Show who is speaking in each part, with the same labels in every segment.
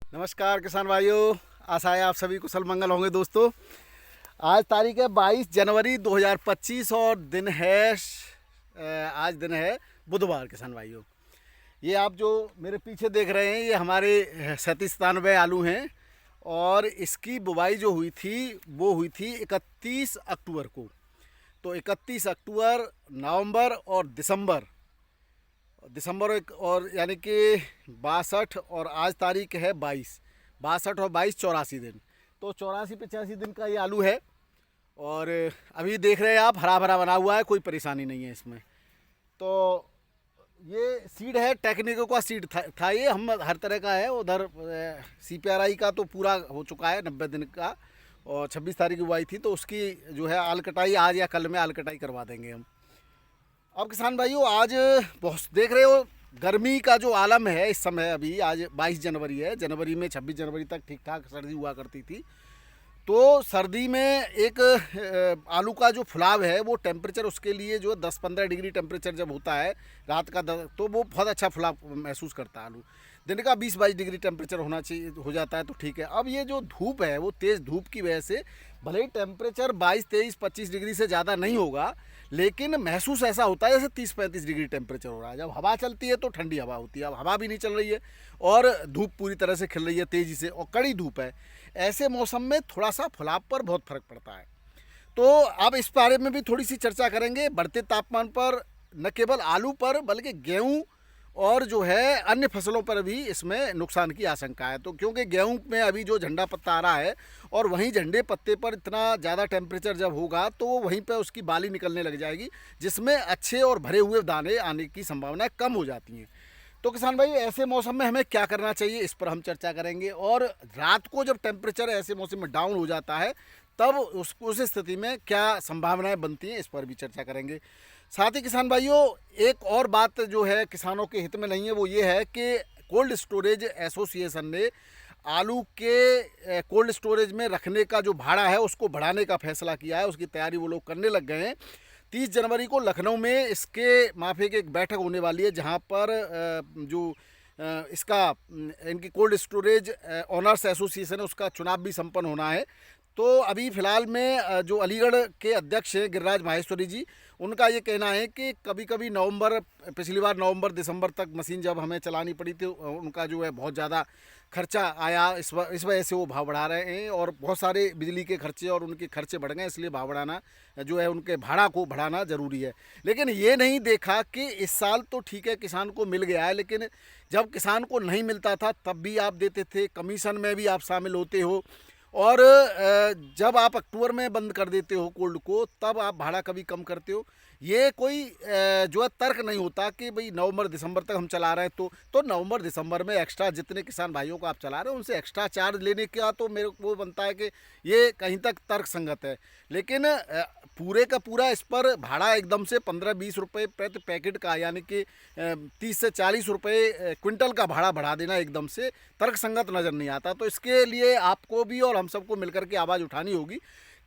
Speaker 1: नमस्कार किसान भाइयों, आशा है आप सभी कुशल मंगल होंगे। दोस्तों, आज तारीख है 22 जनवरी 2025 और आज दिन है बुधवार। किसान भाइयों, ये आप जो मेरे पीछे देख रहे हैं ये हमारे 37-97 आलू हैं और इसकी बुवाई जो हुई थी वो हुई थी 31 अक्टूबर को। तो 31 अक्टूबर, नवंबर और दिसंबर और यानी कि 62 और आज तारीख है 22, 62 और 22 84 दिन। तो 84-85 दिन का ये आलू है और अभी देख रहे हैं आप हरा भरा बना हुआ है, कोई परेशानी नहीं है इसमें। तो ये सीड है, टेक्निको का सीड था ये, हम हर तरह का है। उधर CPRI का तो पूरा हो चुका है 90 दिन का और 26 तारीख की बुआई थी, तो उसकी जो है आल कटाई आज या कल में आल कटाई करवा देंगे हम। अब किसान भाइयों, आज बहुत देख रहे हो गर्मी का जो आलम है इस समय। अभी आज 22 जनवरी है, जनवरी में 26 जनवरी तक ठीक ठाक सर्दी हुआ करती थी। तो सर्दी में एक आलू का जो फुलाव है वो टेम्परेचर उसके लिए जो 10-15 डिग्री टेम्परेचर जब होता है रात का तो वो बहुत अच्छा फुलाव महसूस करता है आलू। दिन का 20-22 डिग्री टेम्परेचर होना चाहिए, हो जाता है तो ठीक है। अब ये जो धूप है वो तेज़ धूप की वजह से भले ही टेम्परेचर 22-23-25 डिग्री से ज़्यादा नहीं होगा, लेकिन महसूस ऐसा होता है जैसे 30-35 डिग्री टेम्परेचर हो रहा है। जब हवा चलती है तो ठंडी हवा होती है, अब हवा भी नहीं चल रही है और धूप पूरी तरह से खिल रही है तेज़ी से और कड़ी धूप है। ऐसे मौसम में थोड़ा सा फुलाव पर बहुत फर्क पड़ता है। तो अब इस बारे में भी थोड़ी सी चर्चा करेंगे। बढ़ते तापमान पर न केवल आलू पर बल्कि गेहूं और जो है अन्य फसलों पर भी इसमें नुकसान की आशंका है। तो क्योंकि गेहूं में अभी जो झंडा पत्ता आ रहा है और वहीं झंडे पत्ते पर इतना ज़्यादा टेम्परेचर जब होगा तो वहीं पर उसकी बाली निकलने लग जाएगी, जिसमें अच्छे और भरे हुए दाने आने की संभावनाएं कम हो जाती हैं। तो किसान भाई, ऐसे मौसम में हमें क्या करना चाहिए इस पर हम चर्चा करेंगे। और रात को जब टेम्परेचर ऐसे मौसम में डाउन हो जाता है तब उस स्थिति में क्या संभावनाएं बनती हैं इस पर भी चर्चा करेंगे। साथ ही किसान भाइयों, एक और बात जो है किसानों के हित में नहीं है वो ये है कि कोल्ड स्टोरेज एसोसिएशन ने आलू के कोल्ड स्टोरेज में रखने का जो भाड़ा है उसको बढ़ाने का फैसला किया है। उसकी तैयारी वो लोग करने लग गए हैं। 30 जनवरी को लखनऊ में इसके माफे की एक बैठक होने वाली है, जहां पर इसका इनकी कोल्ड स्टोरेज ओनर्स एसोसिएशन है उसका चुनाव भी संपन्न होना है। तो अभी फ़िलहाल में जो अलीगढ़ के अध्यक्ष हैं गिरिराज माहेश्वरी जी, उनका ये कहना है कि कभी कभी पिछली बार नवंबर दिसंबर तक मशीन जब हमें चलानी पड़ी थी उनका जो है बहुत ज़्यादा खर्चा आया, इस वजह से वो भाव बढ़ा रहे हैं और बहुत सारे बिजली के खर्चे और उनके खर्चे बढ़ गए, इसलिए भाव बढ़ाना जो है उनके भाड़ा को बढ़ाना ज़रूरी है। लेकिन ये नहीं देखा कि इस साल तो ठीक है किसान को मिल गया है, लेकिन जब किसान को नहीं मिलता था तब भी आप देते थे, कमीशन में भी आप शामिल होते हो और जब आप अक्टूबर में बंद कर देते हो कोल्ड को तब आप भाड़ा कभी कम करते हो। ये कोई जो है तर्क नहीं होता कि भाई नवंबर दिसंबर तक हम चला रहे हैं तो नवंबर दिसंबर में एक्स्ट्रा जितने किसान भाइयों को आप चला रहे हो उनसे एक्स्ट्रा चार्ज लेने का तो मेरे को बनता है कि ये कहीं तक तर्क संगत है। लेकिन पूरे का पूरा इस पर भाड़ा एकदम से 15-20 रुपये प्रति पैकेट का, यानी कि 30 से 40 रुपये क्विंटल का भाड़ा बढ़ा देना एकदम से तर्क संगत नज़र नहीं आता। तो इसके लिए आपको भी और हम सबको मिलकर के आवाज़ उठानी होगी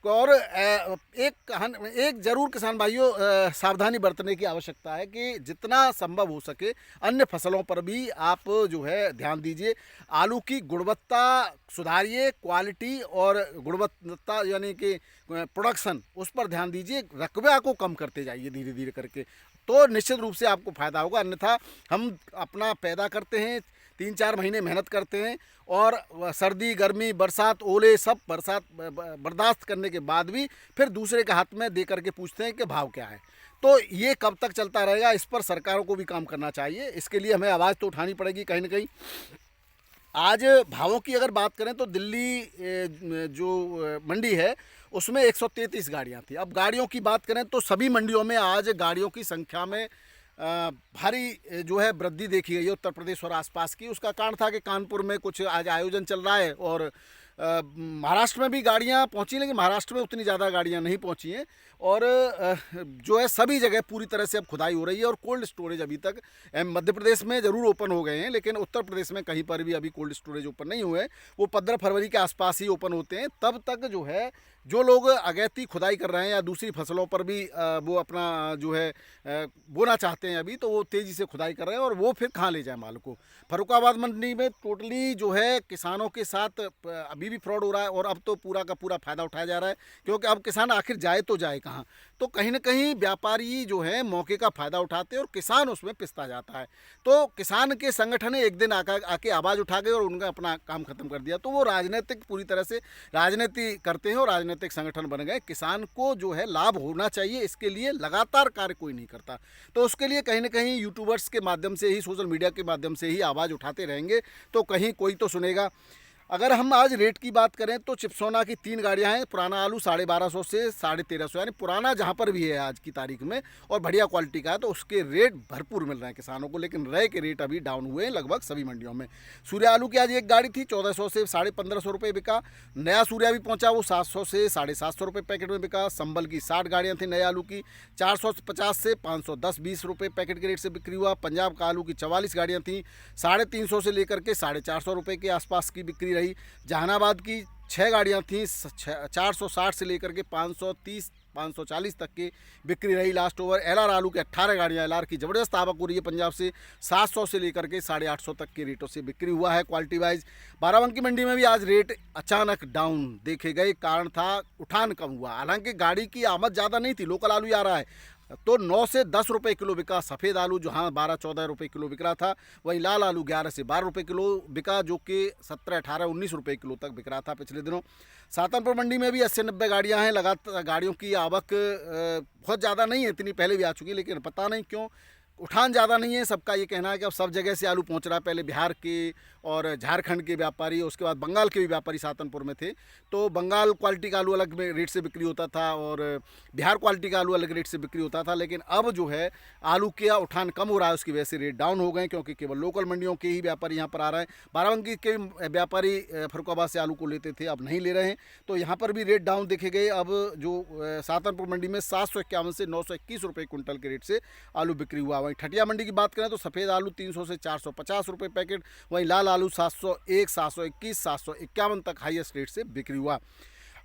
Speaker 1: और एक ज़रूर किसान भाइयों सावधानी बरतने की आवश्यकता है कि जितना संभव हो सके अन्य फसलों पर भी आप जो है ध्यान दीजिए। आलू की गुणवत्ता सुधारिए, क्वालिटी और गुणवत्ता यानी कि प्रोडक्शन उस पर ध्यान दीजिए, रकबा को कम करते जाइए धीरे धीरे करके, तो निश्चित रूप से आपको फ़ायदा होगा। अन्यथा हम अपना पैदा करते हैं, 3-4 महीने मेहनत करते हैं और सर्दी गर्मी बरसात ओले सब बर्दाश्त करने के बाद भी फिर दूसरे के हाथ में दे करके पूछते हैं कि भाव क्या है। तो ये कब तक चलता रहेगा, इस पर सरकारों को भी काम करना चाहिए। इसके लिए हमें आवाज़ तो उठानी पड़ेगी कहीं ना कहीं। आज भावों की अगर बात करें तो दिल्ली जो मंडी है उसमें 133 गाड़ियाँ थी। अब गाड़ियों की बात करें तो सभी मंडियों में आज गाड़ियों की संख्या में भारी जो है वृद्धि देखी गई है उत्तर प्रदेश और आसपास की। उसका कारण था कि कानपुर में कुछ आज आयोजन चल रहा है और महाराष्ट्र में भी गाड़ियाँ पहुँची, लेकिन महाराष्ट्र में उतनी ज़्यादा गाड़ियाँ नहीं पहुँची हैं। और जो है सभी जगह पूरी तरह से अब खुदाई हो रही है। और कोल्ड स्टोरेज अभी तक मध्य प्रदेश में ज़रूर ओपन हो गए हैं, लेकिन उत्तर प्रदेश में कहीं पर भी अभी कोल्ड स्टोरेज ओपन नहीं हुए। वो 15 फरवरी के आसपास ही ओपन होते हैं। तब तक जो है जो लोग अगैती खुदाई कर रहे हैं या दूसरी फसलों पर भी वो अपना जो है बोना चाहते हैं अभी, तो वो तेज़ी से खुदाई कर रहे हैं। और वो फिर कहाँ ले जाए माल को। फर्रुखाबाद मंडी में टोटली जो है किसानों के साथ अभी भी फ्रॉड हो रहा है। और अब तो पूरा का पूरा फ़ायदा उठाया जा रहा है, क्योंकि अब किसान आखिर जाए तो जाए कहाँ। तो कहीं ना कहीं व्यापारी जो है मौके का फ़ायदा उठाते हैं और किसान उसमें पिसता जाता है। तो किसान के संगठन ने एक दिन आके आवाज़ उठा गए और उनका अपना काम खत्म कर दिया। तो वो राजनीतिक पूरी तरह से राजनीति करते हैं और राजनीतिक संगठन बन गए। किसान को जो है लाभ होना चाहिए, इसके लिए लगातार कार्य कोई नहीं करता। तो उसके लिए कहीं ना कहीं यूट्यूबर्स के माध्यम से ही, सोशल मीडिया के माध्यम से ही आवाज़ उठाते रहेंगे, तो कहीं कोई तो सुनेगा। अगर हम आज रेट की बात करें तो चिप्सोना की 3 गाड़ियां हैं। पुराना आलू 1250 से 1350, यानी पुराना जहां पर भी है आज की तारीख में और बढ़िया क्वालिटी का है, तो उसके रेट भरपूर मिल रहे हैं किसानों को। लेकिन रय के रेट अभी डाउन हुए हैं लगभग सभी मंडियों में। सूर्य आलू की आज एक गाड़ी थी, 1400 से 1550 रुपये बिका। नया सूर्या भी पहुंचा, वो 700 से 750 रुपये पैकेट में बिका। संबल की 60 गाड़ियाँ थी नए आलू की, 450 से 510-20 रुपये पैकेट के रेट से बिक्री हुआ। पंजाब का आलू की 44 गाड़ियाँ थी, 350 से लेकर के 450 रुपये के आसपास की बिक्री रही। जहानाबाद की 6 गाड़ियाँ थीं, 460 से लेकर के 530-540 तक की बिक्री रही लास्ट ओवर। एलआर आलू के 18 गाड़ियाँ, एलआर की ज़बरदस्त आवक हो रही है पंजाब से, 700 से लेकर के 850 तक के रेटों से बिक्री हुआ है क्वालिटी वाइज। बाराबंकी मंडी में भी आज रेट अचानक डाउन देखे गए, कारण था उठान कम हुआ। हालांकि गाड़ी की आमद ज़्यादा नहीं थी, लोकल आलू ही आ रहा है, तो 9 से 10 रुपये किलो बिका। सफ़ेद आलू जहाँ 12-14 रुपये किलो बिक रहा था, वहीं लाल आलू 11 से 12 रुपये किलो बिका, जो कि 17-18-19 रुपये किलो तक बिक रहा था पिछले दिनों। सातनपुर मंडी में भी 80-90 गाड़ियाँ हैं। लगातार गाड़ियों की आवक बहुत ज़्यादा नहीं है, इतनी पहले भी आ चुकी, लेकिन पता नहीं क्यों उठान ज़्यादा नहीं है। सबका ये कहना है कि अब सब जगह से आलू पहुंच रहा है। पहले बिहार के और झारखंड के व्यापारी, उसके बाद बंगाल के भी व्यापारी सातनपुर में थे, तो बंगाल क्वालिटी का आलू अलग रेट से बिक्री होता था और बिहार क्वालिटी का आलू अलग रेट से बिक्री होता था। लेकिन अब जो है आलू का उठान कम हो रहा है, उसकी वजह से रेट डाउन हो गए, क्योंकि केवल लोकल मंडियों के ही व्यापारी यहाँ पर आ रहे हैं। बाराबंकी के व्यापारी फर्रुखाबाद से आलू को लेते थे, अब नहीं ले रहे हैं, तो यहाँ पर भी रेट डाउन देखे गए। अब जो सातनपुर मंडी में 751 से 921 रुपये क्विंटल के रेट से आलू बिक्री हुआ। वहीं ठटिया मंडी की बात करें तो सफ़ेद आलू 300 से 450 रुपये पैकेट, वहीं लाल आलू 701, 721, 751 तक हाईएस्ट रेट से बिक्री हुआ।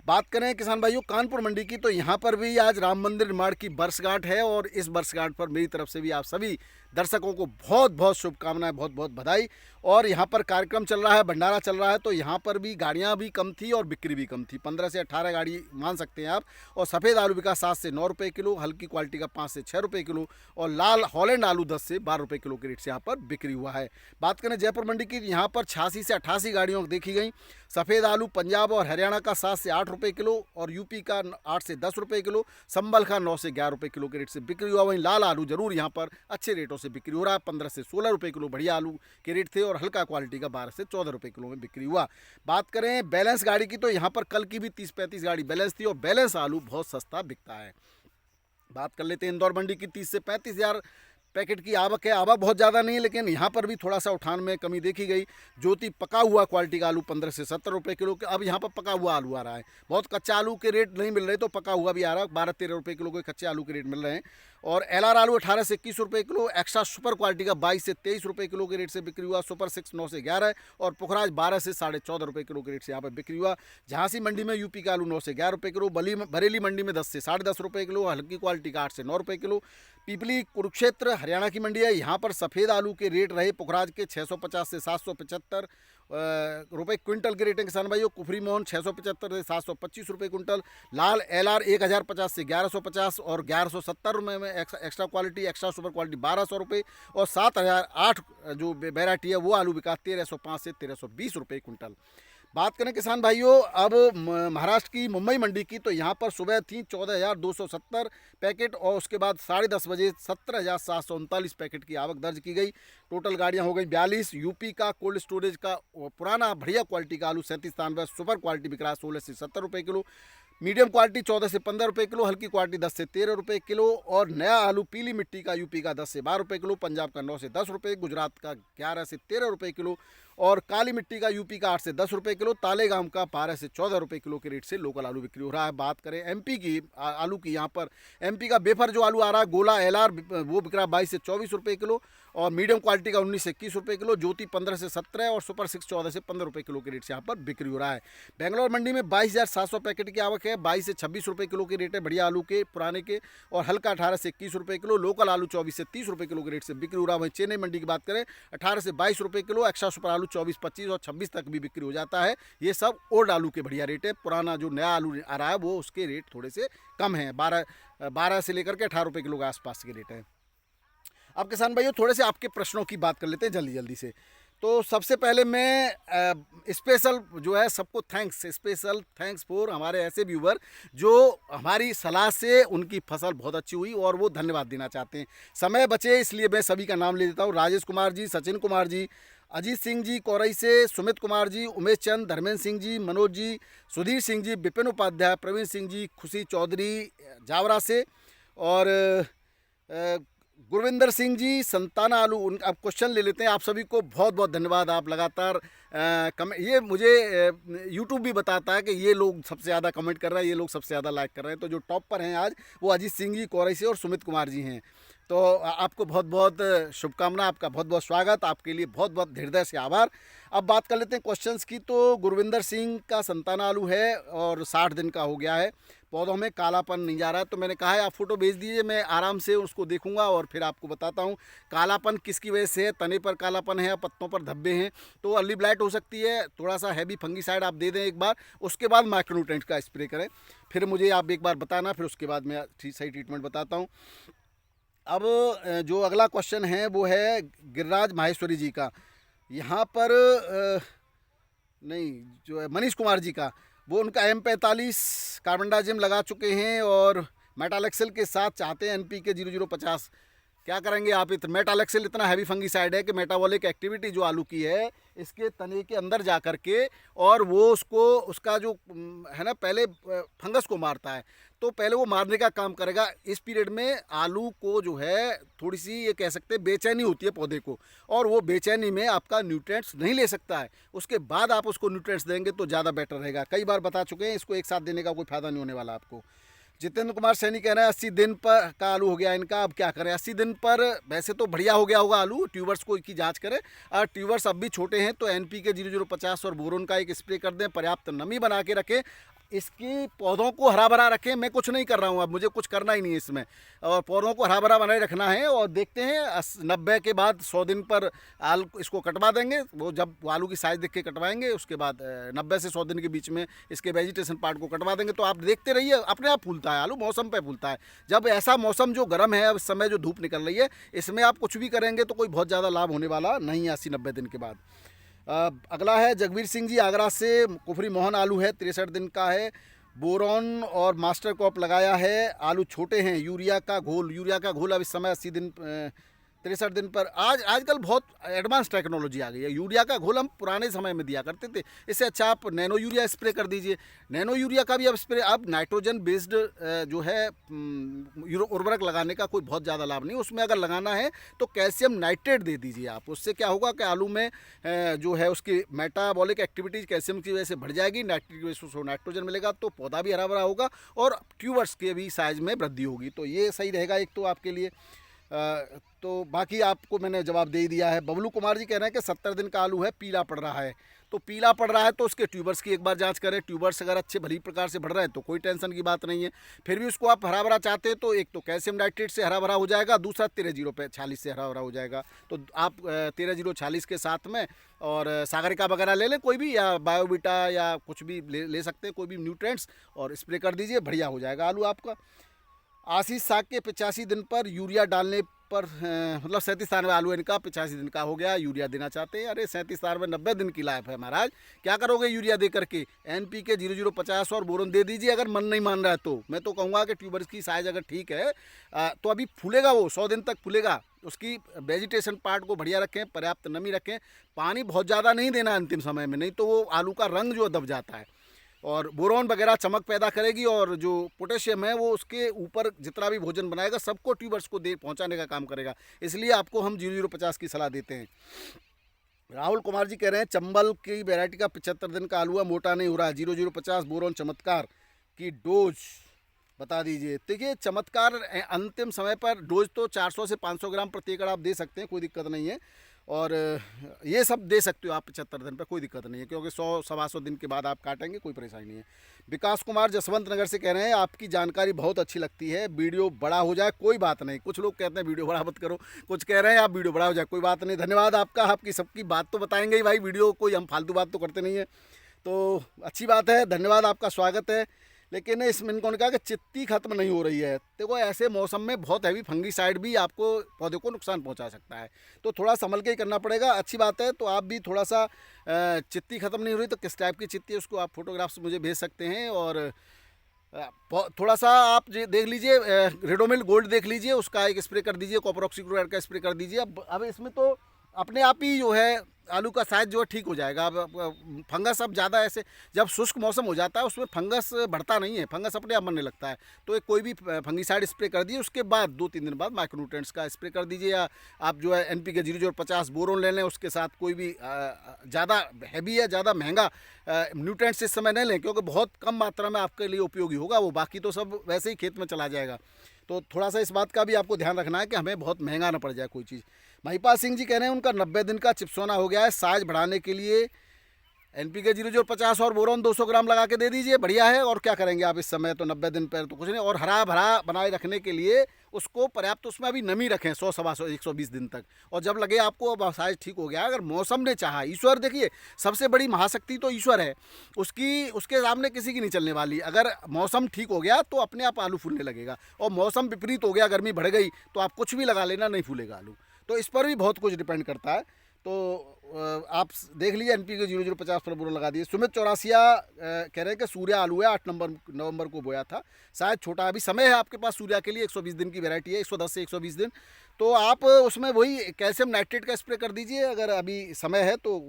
Speaker 1: बात करें किसान भाइयों कानपुर मंडी की, तो यहाँ पर भी आज राम मंदिर निर्माण की वर्षगांठ है और इस वर्षगांठ पर मेरी तरफ से भी आप सभी दर्शकों को बहुत बहुत शुभकामनाएं, बहुत बहुत बधाई। और यहाँ पर कार्यक्रम चल रहा है, भंडारा चल रहा है, तो यहाँ पर भी गाड़ियाँ भी कम थी और बिक्री भी कम थी। 15 से 18 गाड़ी मान सकते हैं आप। और सफ़ेद आलू बिका 7 से 9 रुपये किलो, हल्की क्वालिटी का 5 से 6 रुपये किलो, और लाल हॉलैंड आलू 10 से 12 रुपये किलो के रेट से यहाँ पर बिक्री हुआ है। बात करें जयपुर मंडी की, यहाँ पर 86 से 88 गाड़ियों देखी गई। सफ़ेद आलू पंजाब और हरियाणा का 7 से 8 रुपये किलो और यूपी का 8 से 10 रुपये किलो, संबल का 9 से 11 रुपये किलो के रेट से बिक्री हुआ। वहीं लाल आलू जरूर यहाँ पर अच्छे रेटों से बिक्री हो रहा है, 15 से 16 रुपये किलो बढ़िया आलू के रेट थे और हल्का क्वालिटी का 12 से 14 रुपये किलो में बिक्री हुआ। बात करें बैलेंस गाड़ी की, तो यहाँ पर कल की भी 30-35 गाड़ी बैलेंस थी और बैलेंस आलू बहुत सस्ता बिकता है। बात कर लेते हैं इंदौर मंडी की, 30 से 35 हज़ार पैकेट की आवक है। आवक बहुत ज़्यादा नहीं है, लेकिन यहाँ पर भी थोड़ा सा उठान में कमी देखी गई। ज्योति पका हुआ क्वालिटी का आलू 15 से 70 रुपये किलो, अब यहाँ पर पका हुआ आलू आ रहा है। बहुत कच्चा आलू के रेट नहीं मिल रहे, तो पका हुआ भी आ रहा है। 12-13 रुपये किलो के कच्चे आलू के रेट मिल रहे हैं। और एलआर आलू 18 से 21 रुपये किलो, एक्स्ट्रा सुपर क्वालिटी का 22 से 23 रुपये किलो के रेट से बिक्री हुआ। सुपर 6 9 से 11 और पुखराज 12 से 14.5 रुपये किलो के रेट से यहाँ पर बिक्री हुआ। झांसी मंडी में यूपी का आलू 9 से 11 रुपये किलो, बरेली मंडी में 10 से 10.5 रुपये किलो, हल्की क्वालिटी का 8 से 9 रुपये किलो। पिपली कुरुक्षेत्र हरियाणा की मंडी है, यहाँ पर सफ़ेद आलू के रेट रहे पुखराज के 650 से 775 रुपये क्विंटल के रेट है किसान भाइयों। कुफरी मोहन 675 से 725 रुपये क्विंटल। लाल एलआर 1050 से 1150 और 1170 रुपये में extra quality, extra super quality 1200 रुपये और 7008 जो वैरायटी है वो आलू बिका 1305 से 1320 रुपये क्विंटल। बात करें किसान भाइयों अब महाराष्ट्र की मुंबई मंडी की, तो यहाँ पर सुबह थी 14,270 पैकेट और उसके बाद 10:30 बजे 17,739 पैकेट की आवक दर्ज की गई। टोटल गाड़ियाँ हो गई 42। यूपी का कोल्ड स्टोरेज का पुराना बढ़िया क्वालिटी का आलू 37 सुपर क्वालिटी बिक रहा है 16 से 70 रुपये किलो। मीडियम क्वालिटी 14 से 15 रुपये किलो, हल्की क्वालिटी 10 से 13 रुपये किलो और नया आलू पीली मिट्टी का यूपी का 10 से 12 रुपये किलो, पंजाब का 9 से 10 रुपये, गुजरात का 11 से 13 रुपये किलो और काली मिट्टी का यूपी का 8 से 10 रुपये किलो, तालेगाम का 12 से 14 रुपये किलो के रेट से लोकल आलू बिक्री हो रहा है। बात करें एमपी की आलू की, यहाँ पर एमपी का बेफर जो आलू आ रहा है गोला एलआर वो बिक रहा है 22 से 24 रुपये किलो, और मीडियम क्वालिटी का 19 से 21 रुपये किलो, ज्योति 15 से 17 और सुपर 6 14 से 15 रुपये किलो के रेट से यहाँ पर बिक्री हो रहा है। बेंगलोर मंडी में 22,700 पैकेट की आवक है, 22 से 26 रुपये किलो के रेट है बढ़िया आलू के पुराने के, और हल्का 18 से 21 रुपये किलो, लोकल आलू 24 से 30 रुपये किलो के रेट से बिक्री हो रहा है। वहीं चेन्नई मंडी की बात करें 18 से 22 रुपये किलो, एक्स्ट्रा सुपर आलू 24, 25 और 26 तक भी बिक्री हो जाता है। ये सब ओल्ड आलू के बढ़िया रेट है, पुराना जो नया आलू आ रहा है वो उसके रेट थोड़े से कम है, 12 से लेकर के 18 रुपये किलो के आसपास के रेट है। अब किसान भाइयों थोड़े से आपके प्रश्नों की बात कर लेते हैं जल्दी जल्दी से। तो सबसे पहले मैं स्पेशल जो है सबको स्पेशल थैंक्स फॉर हमारे ऐसे व्यूवर जो हमारी सलाह से उनकी फसल बहुत अच्छी हुई और वो धन्यवाद देना चाहते हैं। समय बचे इसलिए मैं सभी का नाम ले देता हूँ। राजेश कुमार जी, सचिन कुमार जी, अजीत सिंह जी कोरई से, सुमित कुमार जी, उमेश चंद, धर्मेंद्र सिंह जी, मनोज जी, सुधीर सिंह जी, विपिन उपाध्याय, प्रवीण सिंह जी, खुशी चौधरी जावरा से, और गुरविंदर सिंह जी, संताना आलू। अब क्वेश्चन ले लेते हैं। आप सभी को बहुत बहुत धन्यवाद, आप लगातार ये मुझे यूट्यूब भी बताता है कि ये लोग सबसे ज़्यादा कमेंट कर रहे हैं, ये लोग सबसे ज़्यादा लाइक कर रहे हैं। तो जो टॉप पर हैं आज वो अजीत सिंह जी कोरई से और सुमित कुमार जी हैं। तो आपको बहुत बहुत शुभकामना, आपका बहुत बहुत स्वागत, आपके लिए बहुत बहुत हृदय से आभार। अब बात कर लेते हैं क्वेश्चंस की। तो गुरविंदर सिंह का संताना आलू है और 60 दिन का हो गया है, पौधों में कालापन नहीं जा रहा है। तो मैंने कहा है आप फोटो भेज दीजिए, मैं आराम से उसको देखूंगा और फिर आपको बताता हूँ कालापन किसकी वजह से है। तने पर कालापन है या पत्तों पर धब्बे हैं, तो अर्ली ब्लाइट हो सकती है। थोड़ा सा हैवी फंगीसाइड आप दे दें एक बार, उसके बाद माइक्रोन्यूट्रेंट का स्प्रे करें, फिर मुझे आप एक बार बताना, फिर उसके बाद मैं सही ट्रीटमेंट बताता हूँ। अब जो अगला क्वेश्चन है वो है गिरिराज माहेश्वरी जी का, यहाँ पर नहीं जो है मनीष कुमार जी का, वो उनका M45 कार्बनडाजिम लगा चुके हैं और मेटालेक्सेल के साथ चाहते हैं NPK 0050। क्या करेंगे आप? मेटालेक्सेल इतना हैवी फंगीसाइड है कि मेटाबॉलिक एक्टिविटी जो आलू की है इसके तने के अंदर जा कर के और वो उसका जो है ना पहले फंगस को मारता है, तो पहले वो मारने का काम करेगा। इस पीरियड में आलू को जो है थोड़ी सी ये कह सकते हैं बेचैनी होती है पौधे को, और वो बेचैनी में आपका न्यूट्रिएंट्स नहीं ले सकता है। उसके बाद आप उसको न्यूट्रिएंट्स देंगे तो ज़्यादा बेटर रहेगा। कई बार बता चुके हैं, इसको एक साथ देने का कोई फायदा नहीं होने वाला आपको। जितेंद्र कुमार सैनी कह रहे हैं 80 दिन पर का आलू हो गया इनका, अब क्या करें? 80 दिन पर वैसे तो बढ़िया हो गया होगा आलू, ट्यूबर्स को की जांच करें, और ट्यूबर्स अब भी छोटे हैं तो NPK 0050 और बोरोन का एक स्प्रे कर दें, पर्याप्त नमी बना के रखें, इसकी पौधों को हरा भरा रखें। मैं कुछ नहीं कर रहा हूँ, अब मुझे कुछ करना ही नहीं है इसमें, और पौधों को हरा भरा बनाए रखना है। और देखते हैं 90 के बाद 100 दिन पर आलू इसको कटवा देंगे। वो जब आलू की साइज़ देख के कटवाएंगे, उसके बाद 90 से 100 दिन के बीच में इसके वेजिटेशन पार्ट को कटवा देंगे। तो आप देखते रहिए, अपने आप फूलता है आलू, मौसम पे फूलता है। जब ऐसा मौसम जो गर्म है, अब इस समय जो धूप निकल रही है, इसमें आप कुछ भी करेंगे तो कोई बहुत ज़्यादा लाभ होने वाला नहीं है 80-90 दिन के बाद। अगला है जगवीर सिंह जी आगरा से, कुफरी मोहन आलू है, 63 दिन का है, बोरॉन और मास्टर कॉप लगाया है, आलू छोटे हैं, यूरिया का घोल अब इस समय 80 दिन 63 दिन पर। आजकल बहुत एडवांस टेक्नोलॉजी आ गई है। यूरिया का घोल हम पुराने समय में दिया करते थे, इससे अच्छा आप नैनो यूरिया स्प्रे कर दीजिए। नैनो यूरिया का भी अब स्प्रे, अब नाइट्रोजन बेस्ड जो है उर्वरक लगाने का कोई बहुत ज़्यादा लाभ नहीं। उसमें अगर लगाना है तो कैल्शियम नाइट्रेट दे दीजिए आप। उससे क्या होगा कि आलू में जो है उसकी मेटाबॉलिक एक्टिविटीज़ कैल्शियम की वजह से बढ़ जाएगी, नाइट्रेट की वजह से उसको नाइट्रोजन मिलेगा, तो पौधा भी हरा भरा होगा और ट्यूबर्स के भी साइज में वृद्धि होगी। तो ये सही रहेगा एक तो आपके लिए। तो बाकी आपको मैंने जवाब दे ही दिया है। बबलू कुमार जी कह रहे हैं कि 70 दिन का आलू है, पीला पड़ रहा है। तो पीला पड़ रहा है तो उसके ट्यूबर्स की एक बार जांच करें। ट्यूबर्स अगर अच्छे भली प्रकार से बढ़ रहे हैं तो कोई टेंशन की बात नहीं है। फिर भी उसको आप हरा भरा चाहते हैं तो एक तो कैल्शियम नाइट्रेट से हरा भरा हो जाएगा, दूसरा 13-0-46 से हरा भरा हो जाएगा। तो आप 13-0-46 के साथ में और सागरिका वगैरह ले लें कोई भी, या बायोविटा या कुछ भी ले सकते हैं, कोई भी न्यूट्रिएंट्स, और स्प्रे कर दीजिए, बढ़िया हो जाएगा आलू आपका। आशीष साग के 85 दिन पर यूरिया डालने पर मतलब 37 तार में आलू इनका 85 दिन का हो गया, यूरिया देना चाहते हैं। अरे 37 तार में 90 दिन की लाइफ है महाराज, क्या करोगे यूरिया दे करके? NPK 0050 और बोरोन दे दीजिए अगर मन नहीं मान रहा है तो। मैं तो कहूँगा कि ट्यूबर्स की साइज़ अगर ठीक है तो अभी फूलेगा, वो 100 दिन तक फूलेगा। उसकी वेजिटेशन पार्ट को बढ़िया रखें, पर्याप्त नमी रखें, पानी बहुत ज़्यादा नहीं देना अंतिम समय में, नहीं तो वो आलू का रंग जो दब जाता है। और बोरोन वगैरह चमक पैदा करेगी, और जो पोटेशियम है वो उसके ऊपर जितना भी भोजन बनाएगा सबको ट्यूबर्स को दे पहुंचाने का काम करेगा। इसलिए आपको हम 0050 की सलाह देते हैं। राहुल कुमार जी कह रहे हैं चंबल की वैरायटी का 75 दिन का आलू है, मोटा नहीं हो रहा है, 0050 बोरोन चमत्कार की डोज बता दीजिए। देखिए चमत्कार अंतिम समय पर डोज तो 400 से 500 ग्राम प्रति एकड़ आप दे सकते हैं, कोई दिक्कत नहीं है। और ये सब दे सकते हो आप 75 दिन पर, कोई दिक्कत नहीं है, क्योंकि 100 सवा 100 दिन के बाद आप काटेंगे, कोई परेशानी नहीं है। विकास कुमार जसवंत नगर से कह रहे हैं आपकी जानकारी बहुत अच्छी लगती है, वीडियो बड़ा हो जाए कोई बात नहीं। कुछ लोग कहते हैं वीडियो बड़ा मत करो, कुछ कह रहे हैं आप वीडियो बड़ा हो जाए कोई बात नहीं। धन्यवाद आपका, आपकी सबकी बात तो बताएंगे ही भाई, वीडियो कोई हम फालतू बात तो करते नहीं है, तो अच्छी बात है, धन्यवाद आपका, स्वागत है। लेकिन इसमें इनको कहा कि चित्ती खत्म नहीं हो रही है। देखो ऐसे मौसम में बहुत हैवी फंगीसाइड भी आपको पौधे को नुकसान पहुंचा सकता है, तो थोड़ा संभल के ही करना पड़ेगा। अच्छी बात है, तो आप भी थोड़ा सा चित्ती खत्म नहीं हो रही तो किस टाइप की चित्ती है उसको आप फोटोग्राफ्स मुझे भेज सकते हैं। और थोड़ा सा आप देख लीजिए, रेडोमिल गोल्ड देख लीजिए, उसका एक स्प्रे कर दीजिए, कॉपर ऑक्सीक्लोराइड का स्प्रे कर दीजिए। अब इसमें तो अपने आप ही जो है आलू का साइज जो है ठीक हो जाएगा। अब फंगस अब ज़्यादा ऐसे जब शुष्क मौसम हो जाता है उसमें फंगस बढ़ता नहीं है, फंगस अपने आप मरने लगता है। तो एक कोई भी फंगीसाइड स्प्रे कर दिए, उसके बाद 2-3 दिन बाद माइक्रोन्यूट्रेंट्स का स्प्रे कर दीजिए। या आप जो है NPK 0050 बोरोन ले लें, उसके साथ कोई भी ज़्यादा हैवी है, ज़्यादा महंगा न्यूट्रेंट्स इस समय नहीं लें, क्योंकि बहुत कम मात्रा में आपके लिए उपयोगी होगा वो, बाकी तो सब वैसे ही खेत में चला जाएगा। तो थोड़ा सा इस बात का भी आपको ध्यान रखना है कि हमें बहुत महंगा ना पड़ जाए कोई चीज़। महिपाल सिंह जी कह रहे हैं उनका 90 दिन का चिपसोना हो गया है, साइज बढ़ाने के लिए NPK 0050 और बोरोन 200 ग्राम लगा के दे दीजिए, बढ़िया है। और क्या करेंगे आप इस समय, तो 90 दिन पर तो कुछ नहीं। और हरा भरा बनाए रखने के लिए उसको पर्याप्त उसमें अभी नमी रखें 100 सवा 100 120 दिन तक। और जब लगे आपको अब साइज ठीक हो गया, अगर मौसम ने चाहा, ईश्वर देखिए सबसे बड़ी महाशक्ति तो ईश्वर है, उसके सामने किसी की नहीं चलने वाली। अगर मौसम ठीक हो गया तो अपने आप आलू फूलने लगेगा, और मौसम विपरीत हो गया, गर्मी बढ़ गई, तो आप कुछ भी लगा लेना नहीं फूलेगा आलू। तो इस पर भी बहुत कुछ डिपेंड करता है। तो आप देख लीजिए NPK 0050 पर बोरा लगा दिए। सुमित चौरासिया कह रहे हैं कि सूर्या आलू है, 8 नवंबर को बोया था, शायद छोटा अभी समय है आपके पास सूर्या के लिए। 120 दिन की वैरायटी है, 110 से 120 दिन। तो आप उसमें वही कैल्शियम नाइट्रेट का स्प्रे कर दीजिए अगर अभी समय है तो,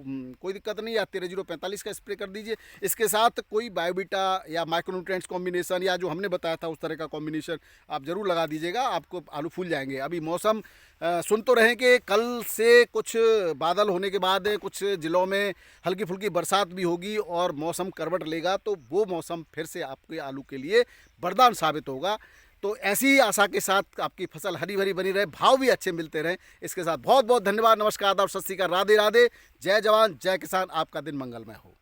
Speaker 1: कोई दिक्कत नहीं। या 13-045 का स्प्रे कर दीजिए। इसके साथ कोई बायोबिटा या माइक्रोन्यूट्रिएंट्स कॉम्बिनेशन या जो हमने बताया था उस तरह का कॉम्बिनेशन आप ज़रूर लगा दीजिएगा, आपको आलू फूल जाएंगे। अभी मौसम सुन तो रहे कि कल से कुछ बादल होने के बाद कुछ ज़िलों में हल्की फुल्की बरसात भी होगी और मौसम करवट लेगा, तो वो मौसम फिर से आपके आलू के लिए वरदान साबित होगा। तो ऐसी ही आशा के साथ आपकी फसल हरी भरी बनी रहे, भाव भी अच्छे मिलते रहें, इसके साथ बहुत बहुत धन्यवाद, नमस्कार, आदाब, सत श्री अकाल, राधे राधे, जय जवान जय किसान, आपका दिन मंगलमय हो।